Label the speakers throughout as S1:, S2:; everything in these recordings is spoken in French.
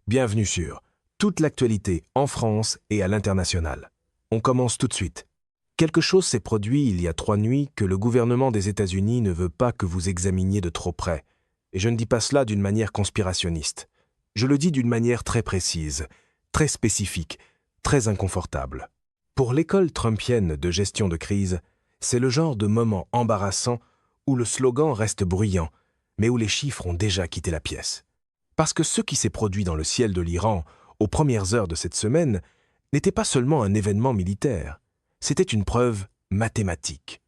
S1: Bienvenue sur toute l'actualité en France et à l'international. On commence tout de suite. Quelque chose s'est produit il y a 3 nuits que le gouvernement des États-Unis ne veut pas que vous examiniez de trop près. Et je ne dis pas cela d'une manière conspirationniste. Je le dis d'une manière très précise, très spécifique, très inconfortable. Pour l'école trumpienne de gestion de crise, c'est le genre de moment embarrassant où le slogan reste bruyant, mais où les chiffres ont déjà quitté la pièce. Parce que ce qui s'est produit dans le ciel de l'Iran aux premières heures de cette semaine n'était pas seulement un événement militaire, c'était une preuve mathématique.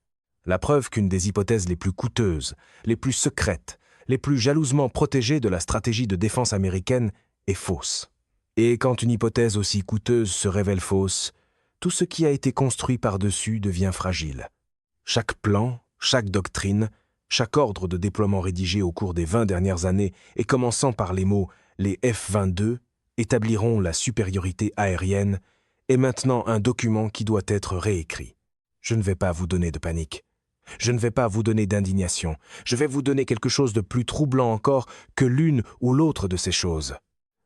S1: La preuve qu'une des hypothèses les plus coûteuses, les plus secrètes, les plus jalousement protégées de la stratégie de défense américaine est fausse. Et quand une hypothèse aussi coûteuse se révèle fausse, tout ce qui a été construit par-dessus devient fragile. Chaque plan, chaque doctrine, chaque ordre de déploiement rédigé au cours des 20 dernières années et commençant par les mots « les F-22 établiront la supériorité aérienne » est maintenant un document qui doit être réécrit. Je ne vais pas vous donner de panique. Je ne vais pas vous donner d'indignation. Je vais vous donner quelque chose de plus troublant encore que l'une ou l'autre de ces choses.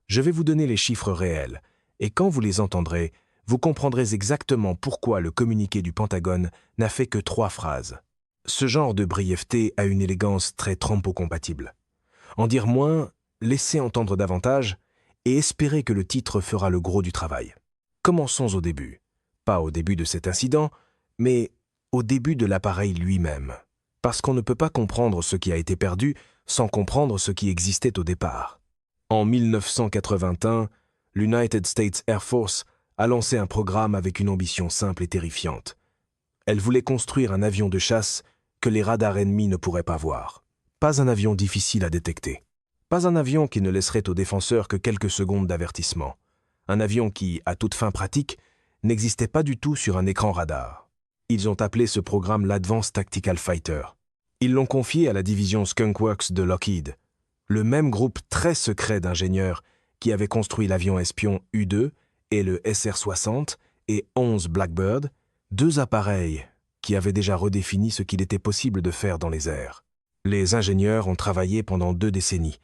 S1: Je vais vous donner les chiffres réels, et quand vous les entendrez, vous comprendrez exactement pourquoi le communiqué du Pentagone n'a fait que 3 phrases. Ce genre de brièveté a une élégance très Trumpo-compatible. En dire moins, laisser entendre davantage, et espérer que le titre fera le gros du travail. Commençons au début. Pas au début de cet incident, mais au début de l'appareil lui-même. Parce qu'on ne peut pas comprendre ce qui a été perdu sans comprendre ce qui existait au départ. En 1981, l'United States Air Force a lancé un programme avec une ambition simple et terrifiante. Elle voulait construire un avion de chasse que les radars ennemis ne pourraient pas voir. Pas un avion difficile à détecter. Pas un avion qui ne laisserait aux défenseurs que quelques secondes d'avertissement. Un avion qui, à toute fin pratique, n'existait pas du tout sur un écran radar. Ils ont appelé ce programme l'Advanced Tactical Fighter. Ils l'ont confié à la division Skunk Works de Lockheed, le même groupe très secret d'ingénieurs qui avait construit l'avion espion U-2 et le SR-60 et 11 Blackbird, 2 appareils qui avaient déjà redéfini ce qu'il était possible de faire dans les airs. Les ingénieurs ont travaillé pendant 2 décennies.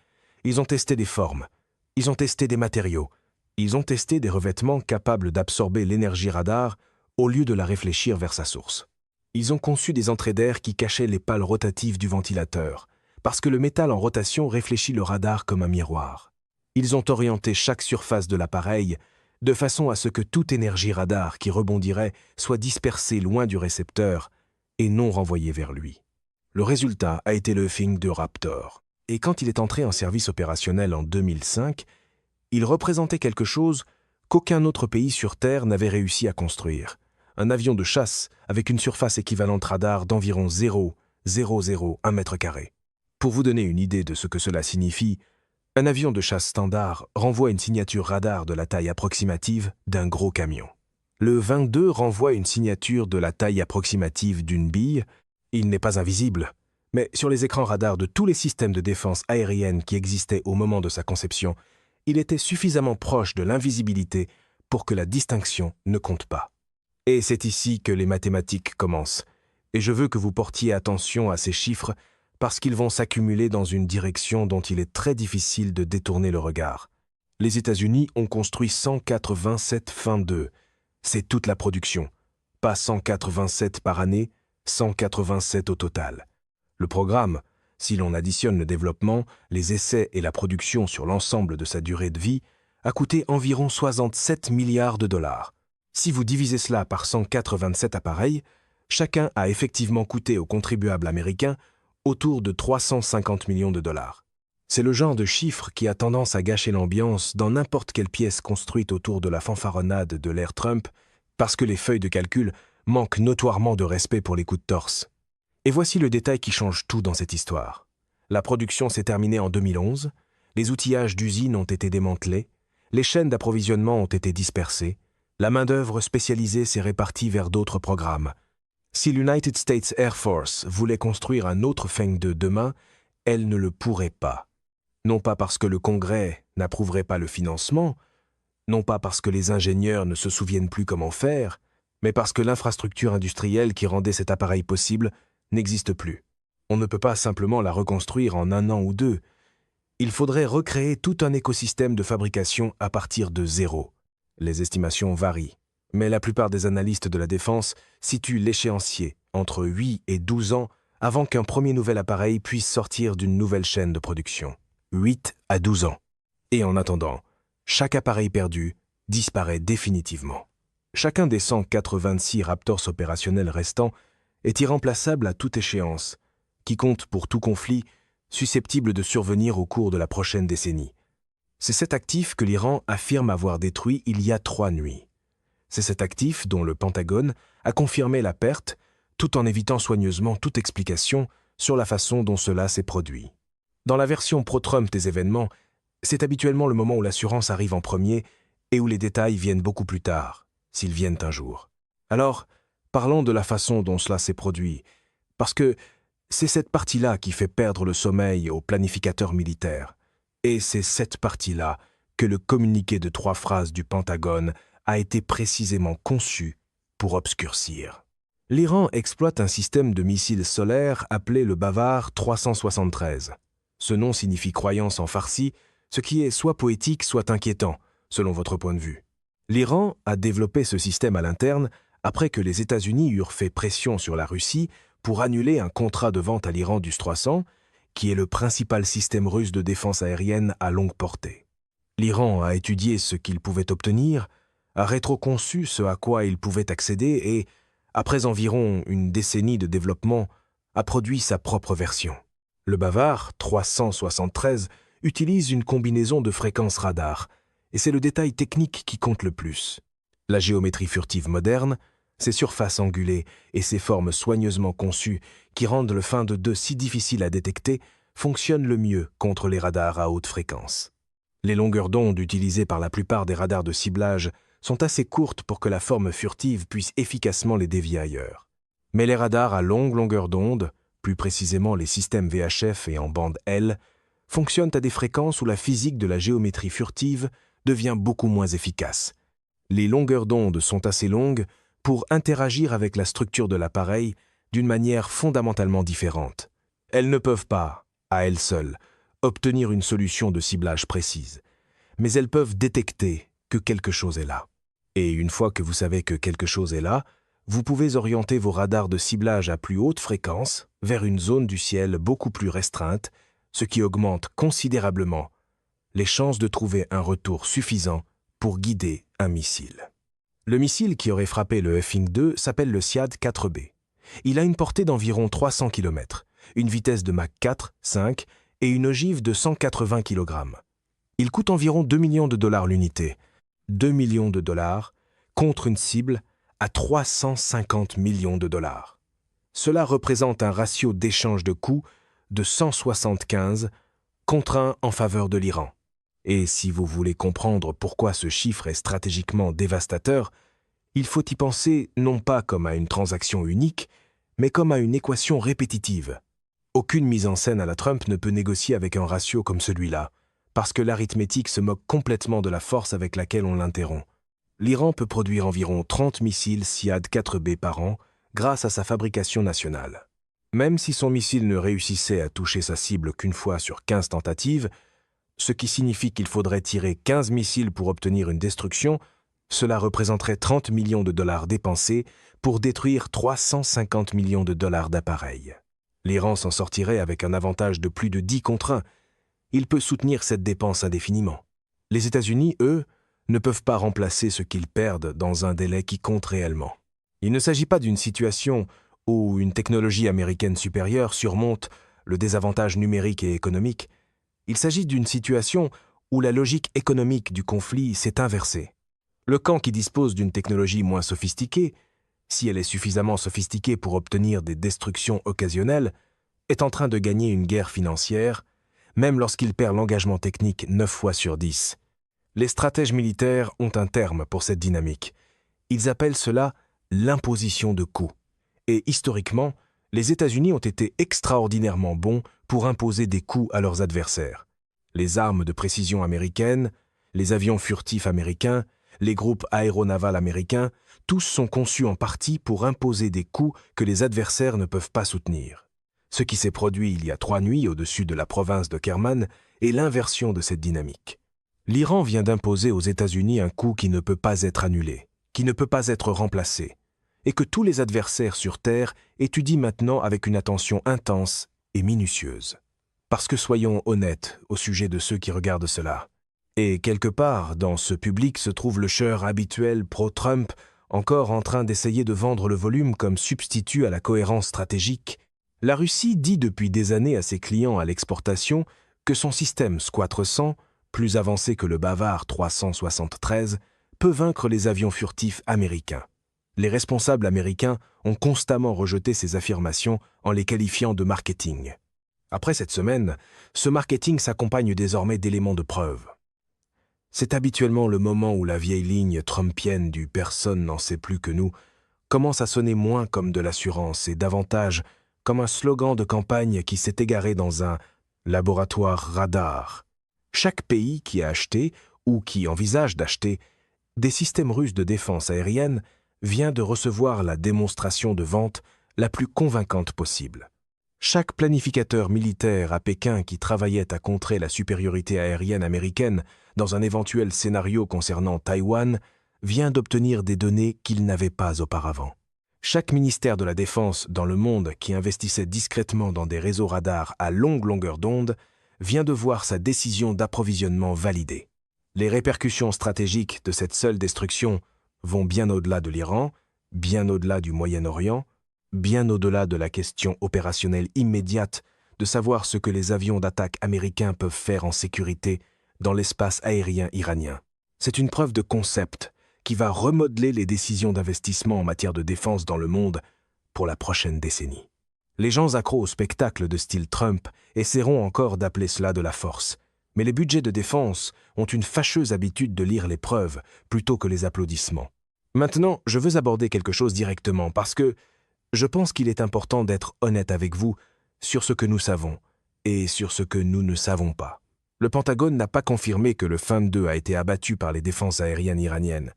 S1: Ils ont testé des formes, ils ont testé des matériaux, ils ont testé des revêtements capables d'absorber l'énergie radar au lieu de la réfléchir vers sa source. Ils ont conçu des entrées d'air qui cachaient les pales rotatives du ventilateur, parce que le métal en rotation réfléchit le radar comme un miroir. Ils ont orienté chaque surface de l'appareil de façon à ce que toute énergie radar qui rebondirait soit dispersée loin du récepteur et non renvoyée vers lui. Le résultat a été le Thing de Raptor. Et quand il est entré en service opérationnel en 2005, il représentait quelque chose qu'aucun autre pays sur Terre n'avait réussi à construire. Un avion de chasse avec une surface équivalente radar d'environ 0,001 mètre carré. Pour vous donner une idée de ce que cela signifie, un avion de chasse standard renvoie une signature radar de la taille approximative d'un gros camion. Le 22 renvoie une signature de la taille approximative d'une bille. Il n'est pas invisible, mais sur les écrans radars de tous les systèmes de défense aérienne qui existaient au moment de sa conception, il était suffisamment proche de l'invisibilité pour que la distinction ne compte pas. Et c'est ici que les mathématiques commencent, et je veux que vous portiez attention à ces chiffres parce qu'ils vont s'accumuler dans une direction dont il est très difficile de détourner le regard. Les États-Unis ont construit 187 Fin-2. C'est toute la production. Pas 187 par année, 187 au total. Le programme, si l'on additionne le développement, les essais et la production sur l'ensemble de sa durée de vie, a coûté environ 67 milliards de dollars. Si vous divisez cela par 187 appareils, chacun a effectivement coûté aux contribuables américains autour de 350 millions de dollars. C'est le genre de chiffre qui a tendance à gâcher l'ambiance dans n'importe quelle pièce construite autour de la fanfaronnade de l'ère Trump, parce que les feuilles de calcul manquent notoirement de respect pour les coups de torse. Et voici le détail qui change tout dans cette histoire. La production s'est terminée en 2011, les outillages d'usines ont été démantelés, les chaînes d'approvisionnement ont été dispersées, la main-d'œuvre spécialisée s'est répartie vers d'autres programmes. Si l'United States Air Force voulait construire un autre Feng de demain, elle ne le pourrait pas. Non pas parce que le Congrès n'approuverait pas le financement, non pas parce que les ingénieurs ne se souviennent plus comment faire, mais parce que l'infrastructure industrielle qui rendait cet appareil possible n'existe plus. On ne peut pas simplement la reconstruire en 1 an ou 2. Il faudrait recréer tout un écosystème de fabrication à partir de zéro. Les estimations varient, mais la plupart des analystes de la défense situent l'échéancier entre 8 et 12 ans avant qu'un premier nouvel appareil puisse sortir d'une nouvelle chaîne de production. 8 à 12 ans. Et en attendant, chaque appareil perdu disparaît définitivement. Chacun des 186 Raptors opérationnels restants est irremplaçable à toute échéance, qui compte pour tout conflit susceptible de survenir au cours de la prochaine décennie. C'est cet actif que l'Iran affirme avoir détruit il y a 3 nuits. C'est cet actif dont le Pentagone a confirmé la perte, tout en évitant soigneusement toute explication sur la façon dont cela s'est produit. Dans la version pro-Trump des événements, c'est habituellement le moment où l'assurance arrive en premier et où les détails viennent beaucoup plus tard, s'ils viennent un jour. Alors, parlons de la façon dont cela s'est produit, parce que c'est cette partie-là qui fait perdre le sommeil aux planificateurs militaires. Et c'est cette partie-là que le communiqué de 3 phrases du Pentagone a été précisément conçu pour obscurcir. L'Iran exploite un système de missiles solaires appelé le Bavar 373. Ce nom signifie croyance en farsi, ce qui est soit poétique, soit inquiétant, selon votre point de vue. L'Iran a développé ce système à l'interne après que les États-Unis eurent fait pression sur la Russie pour annuler un contrat de vente à l'Iran du S-300, qui est le principal système russe de défense aérienne à longue portée. L'Iran a étudié ce qu'il pouvait obtenir, a rétroconçu ce à quoi il pouvait accéder et, après environ une décennie de développement, a produit sa propre version. Le Bavar 373 utilise une combinaison de fréquences radar, et c'est le détail technique qui compte le plus. La géométrie furtive moderne, ses surfaces angulées et ses formes soigneusement conçues qui rendent le fin de 2 si difficile à détecter fonctionnent le mieux contre les radars à haute fréquence. Les longueurs d'onde utilisées par la plupart des radars de ciblage sont assez courtes pour que la forme furtive puisse efficacement les dévier ailleurs. Mais les radars à longue longueur d'onde, plus précisément les systèmes VHF et en bande L, fonctionnent à des fréquences où la physique de la géométrie furtive devient beaucoup moins efficace. Les longueurs d'onde sont assez longues pour interagir avec la structure de l'appareil d'une manière fondamentalement différente. Elles ne peuvent pas, à elles seules, obtenir une solution de ciblage précise, mais elles peuvent détecter que quelque chose est là. Et une fois que vous savez que quelque chose est là, vous pouvez orienter vos radars de ciblage à plus haute fréquence vers une zone du ciel beaucoup plus restreinte, ce qui augmente considérablement les chances de trouver un retour suffisant pour guider un missile. Le missile qui aurait frappé le F-2 s'appelle le SIAD-4B. Il a une portée d'environ 300 km, une vitesse de Mach 4, 5 et une ogive de 180 kg. Il coûte environ 2 millions de dollars l'unité. 2 millions de dollars contre une cible à 350 millions de dollars. Cela représente un ratio d'échange de coûts de 175 contre 1 en faveur de l'Iran. Et si vous voulez comprendre pourquoi ce chiffre est stratégiquement dévastateur, il faut y penser non pas comme à une transaction unique, mais comme à une équation répétitive. Aucune mise en scène à la Trump ne peut négocier avec un ratio comme celui-là, parce que l'arithmétique se moque complètement de la force avec laquelle on l'interrompt. L'Iran peut produire environ 30 missiles SIAD-4B par an grâce à sa fabrication nationale. Même si son missile ne réussissait à toucher sa cible qu'une fois sur 15 tentatives, ce qui signifie qu'il faudrait tirer 15 missiles pour obtenir une destruction, cela représenterait 30 millions de dollars dépensés pour détruire 350 millions de dollars d'appareils. L'Iran s'en sortirait avec un avantage de plus de 10 contre 1. Il peut soutenir cette dépense indéfiniment. Les États-Unis, eux, ne peuvent pas remplacer ce qu'ils perdent dans un délai qui compte réellement. Il ne s'agit pas d'une situation où une technologie américaine supérieure surmonte le désavantage numérique et économique. Il s'agit d'une situation où la logique économique du conflit s'est inversée. Le camp qui dispose d'une technologie moins sophistiquée, si elle est suffisamment sophistiquée pour obtenir des destructions occasionnelles, est en train de gagner une guerre financière, même lorsqu'il perd l'engagement technique 9 fois sur 10. Les stratèges militaires ont un terme pour cette dynamique. Ils appellent cela l'imposition de coûts. Et historiquement, les États-Unis ont été extraordinairement bons pour imposer des coûts à leurs adversaires. Les armes de précision américaines, les avions furtifs américains, les groupes aéronavals américains, tous sont conçus en partie pour imposer des coûts que les adversaires ne peuvent pas soutenir. Ce qui s'est produit il y a 3 nuits au-dessus de la province de Kerman est l'inversion de cette dynamique. L'Iran vient d'imposer aux États-Unis un coup qui ne peut pas être annulé, qui ne peut pas être remplacé, et que tous les adversaires sur Terre étudient maintenant avec une attention intense et minutieuse. Parce que soyons honnêtes au sujet de ceux qui regardent cela. Et quelque part, dans ce public se trouve le chœur habituel pro-Trump, encore en train d'essayer de vendre le volume comme substitut à la cohérence stratégique. La Russie dit depuis des années à ses clients à l'exportation que son système Squatre 100, plus avancé que le Bavard 373, peut vaincre les avions furtifs américains. Les responsables américains ont constamment rejeté ces affirmations en les qualifiant de marketing. Après cette semaine, ce marketing s'accompagne désormais d'éléments de preuve. C'est habituellement le moment où la vieille ligne trumpienne du « personne n'en sait plus que nous » commence à sonner moins comme de l'assurance et davantage comme un slogan de campagne qui s'est égaré dans un laboratoire radar. Chaque pays qui a acheté ou qui envisage d'acheter des systèmes russes de défense aérienne vient de recevoir la démonstration de vente la plus convaincante possible. Chaque planificateur militaire à Pékin qui travaillait à contrer la supériorité aérienne américaine dans un éventuel scénario concernant Taïwan vient d'obtenir des données qu'il n'avait pas auparavant. Chaque ministère de la Défense dans le monde qui investissait discrètement dans des réseaux radars à longue longueur d'onde vient de voir sa décision d'approvisionnement validée. Les répercussions stratégiques de cette seule destruction vont bien au-delà de l'Iran, bien au-delà du Moyen-Orient, bien au-delà de la question opérationnelle immédiate de savoir ce que les avions d'attaque américains peuvent faire en sécurité dans l'espace aérien iranien. C'est une preuve de concept qui va remodeler les décisions d'investissement en matière de défense dans le monde pour la prochaine décennie. Les gens accros au spectacle de style Trump essaieront encore d'appeler cela de la force, mais les budgets de défense ont une fâcheuse habitude de lire les preuves plutôt que les applaudissements. Maintenant, je veux aborder quelque chose directement parce que je pense qu'il est important d'être honnête avec vous sur ce que nous savons et sur ce que nous ne savons pas. Le Pentagone n'a pas confirmé que le F-22 a été abattu par les défenses aériennes iraniennes.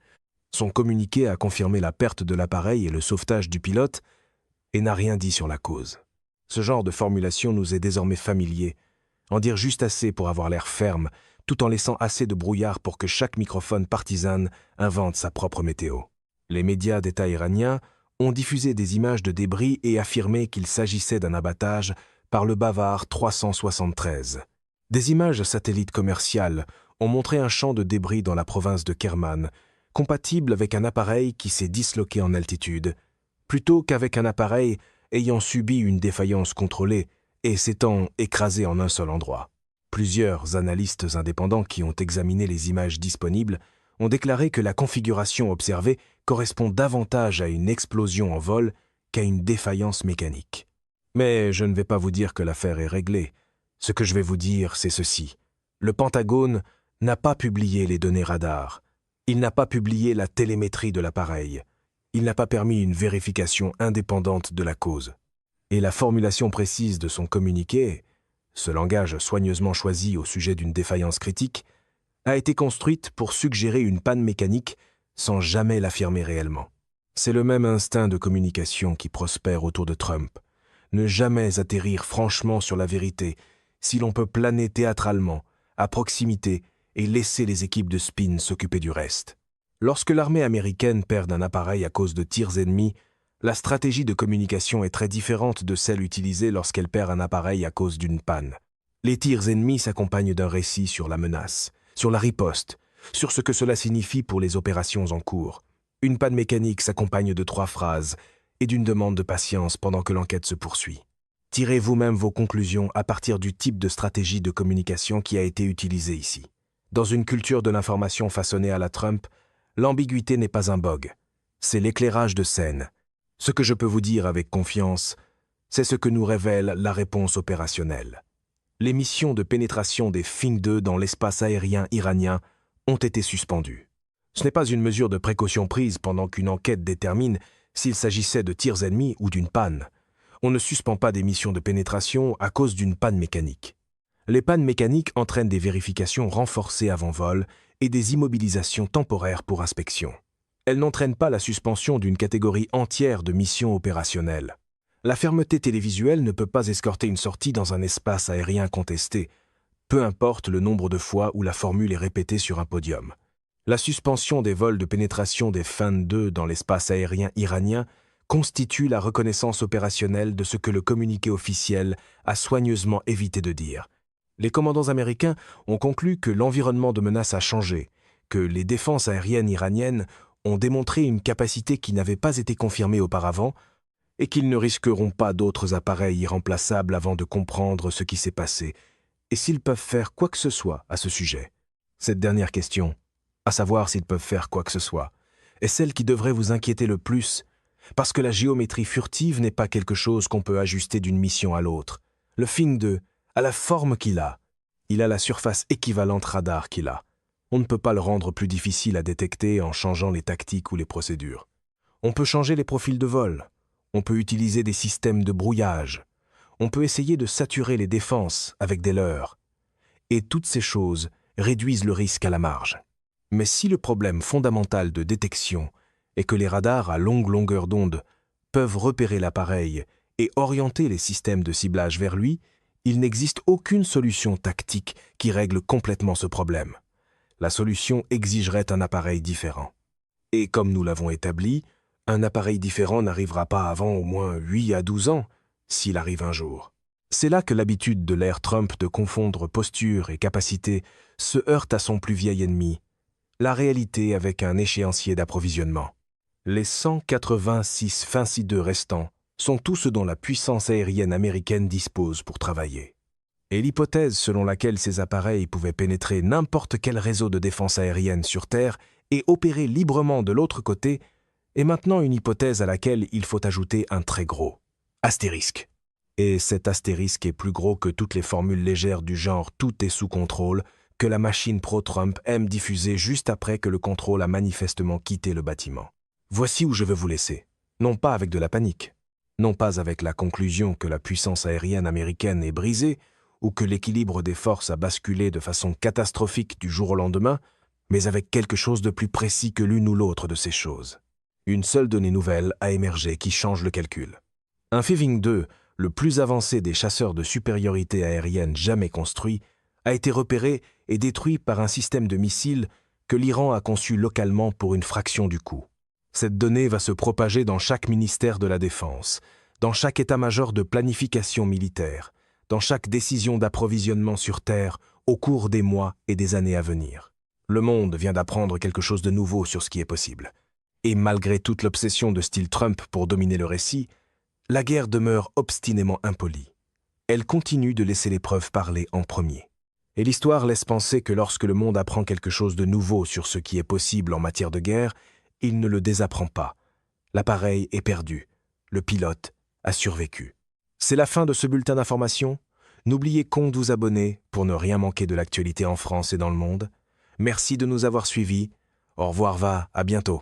S1: Son communiqué a confirmé la perte de l'appareil et le sauvetage du pilote et n'a rien dit sur la cause. Ce genre de formulation nous est désormais familier. En dire juste assez pour avoir l'air ferme, tout en laissant assez de brouillard pour que chaque microphone partisane invente sa propre météo. Les médias d'État iraniens ont diffusé des images de débris et affirmé qu'il s'agissait d'un abattage par le Bavard 373. Des images satellites commerciales ont montré un champ de débris dans la province de Kerman, compatible avec un appareil qui s'est disloqué en altitude, plutôt qu'avec un appareil ayant subi une défaillance contrôlée et s'étant écrasé en un seul endroit. Plusieurs analystes indépendants qui ont examiné les images disponibles ont déclaré que la configuration observée correspond davantage à une explosion en vol qu'à une défaillance mécanique. Mais je ne vais pas vous dire que l'affaire est réglée. Ce que je vais vous dire, c'est ceci. Le Pentagone n'a pas publié les données radar. Il n'a pas publié la télémétrie de l'appareil. Il n'a pas permis une vérification indépendante de la cause. Et la formulation précise de son communiqué, ce langage soigneusement choisi au sujet d'une défaillance critique, a été construite pour suggérer une panne mécanique sans jamais l'affirmer réellement. C'est le même instinct de communication qui prospère autour de Trump. Ne jamais atterrir franchement sur la vérité, si l'on peut planer théâtralement, à proximité, et laisser les équipes de spin s'occuper du reste. Lorsque l'armée américaine perd un appareil à cause de tirs ennemis, la stratégie de communication est très différente de celle utilisée lorsqu'elle perd un appareil à cause d'une panne. Les tirs ennemis s'accompagnent d'un récit sur la menace, sur la riposte, sur ce que cela signifie pour les opérations en cours. Une panne mécanique s'accompagne de 3 phrases et d'une demande de patience pendant que l'enquête se poursuit. Tirez vous-même vos conclusions à partir du type de stratégie de communication qui a été utilisée ici. Dans une culture de l'information façonnée à la Trump, l'ambiguïté n'est pas un bug, c'est l'éclairage de scène. Ce que je peux vous dire avec confiance, c'est ce que nous révèle la réponse opérationnelle. Les missions de pénétration des F-22 dans l'espace aérien iranien ont été suspendues. Ce n'est pas une mesure de précaution prise pendant qu'une enquête détermine s'il s'agissait de tirs ennemis ou d'une panne. On ne suspend pas des missions de pénétration à cause d'une panne mécanique. Les pannes mécaniques entraînent des vérifications renforcées avant vol et des immobilisations temporaires pour inspection. Elles n'entraînent pas la suspension d'une catégorie entière de missions opérationnelles. La fermeté télévisuelle ne peut pas escorter une sortie dans un espace aérien contesté, peu importe le nombre de fois où la formule est répétée sur un podium. La suspension des vols de pénétration des Fin-2 dans l'espace aérien iranien constitue la reconnaissance opérationnelle de ce que le communiqué officiel a soigneusement évité de dire. Les commandants américains ont conclu que l'environnement de menace a changé, que les défenses aériennes iraniennes ont démontré une capacité qui n'avait pas été confirmée auparavant et qu'ils ne risqueront pas d'autres appareils irremplaçables avant de comprendre ce qui s'est passé et s'ils peuvent faire quoi que ce soit à ce sujet. Cette dernière question, à savoir s'ils peuvent faire quoi que ce soit, est celle qui devrait vous inquiéter le plus, parce que la géométrie furtive n'est pas quelque chose qu'on peut ajuster d'une mission à l'autre. Le Fin-2 a la forme qu'il a. Il a la surface équivalente radar qu'il a. On ne peut pas le rendre plus difficile à détecter en changeant les tactiques ou les procédures. On peut changer les profils de vol. On peut utiliser des systèmes de brouillage. On peut essayer de saturer les défenses avec des leurres. Et toutes ces choses réduisent le risque à la marge. Mais si le problème fondamental de détection est que les radars à longue longueur d'onde peuvent repérer l'appareil et orienter les systèmes de ciblage vers lui, il n'existe aucune solution tactique qui règle complètement ce problème. La solution exigerait un appareil différent. Et comme nous l'avons établi, un appareil différent n'arrivera pas avant au moins 8 à 12 ans, s'il arrive un jour. C'est là que l'habitude de l'ère Trump de confondre posture et capacité se heurte à son plus vieil ennemi, la réalité avec un échéancier d'approvisionnement. Les 186 Fin-2 restants sont tout ce dont la puissance aérienne américaine dispose pour travailler. Et l'hypothèse selon laquelle ces appareils pouvaient pénétrer n'importe quel réseau de défense aérienne sur Terre et opérer librement de l'autre côté est maintenant une hypothèse à laquelle il faut ajouter un très gros astérisque. Et cet astérisque est plus gros que toutes les formules légères du genre « tout est sous contrôle » que la machine pro-Trump aime diffuser juste après que le contrôle a manifestement quitté le bâtiment. Voici où je veux vous laisser. Non pas avec de la panique, non pas avec la conclusion que la puissance aérienne américaine est brisée ou que l'équilibre des forces a basculé de façon catastrophique du jour au lendemain, mais avec quelque chose de plus précis que l'une ou l'autre de ces choses. Une seule donnée nouvelle a émergé qui change le calcul. Un Fiving-2, le plus avancé des chasseurs de supériorité aérienne jamais construits, a été repéré et détruit par un système de missiles que l'Iran a conçu localement pour une fraction du coût. Cette donnée va se propager dans chaque ministère de la Défense, dans chaque état-major de planification militaire, dans chaque décision d'approvisionnement sur Terre au cours des mois et des années à venir. Le monde vient d'apprendre quelque chose de nouveau sur ce qui est possible. Et malgré toute l'obsession de style Trump pour dominer le récit, la guerre demeure obstinément impolie. Elle continue de laisser les preuves parler en premier. Et l'histoire laisse penser que lorsque le monde apprend quelque chose de nouveau sur ce qui est possible en matière de guerre, il ne le désapprend pas. L'appareil est perdu. Le pilote a survécu. C'est la fin de ce bulletin d'information. N'oubliez pas de vous abonner pour ne rien manquer de l'actualité en France et dans le monde. Merci de nous avoir suivis. Au revoir, à bientôt.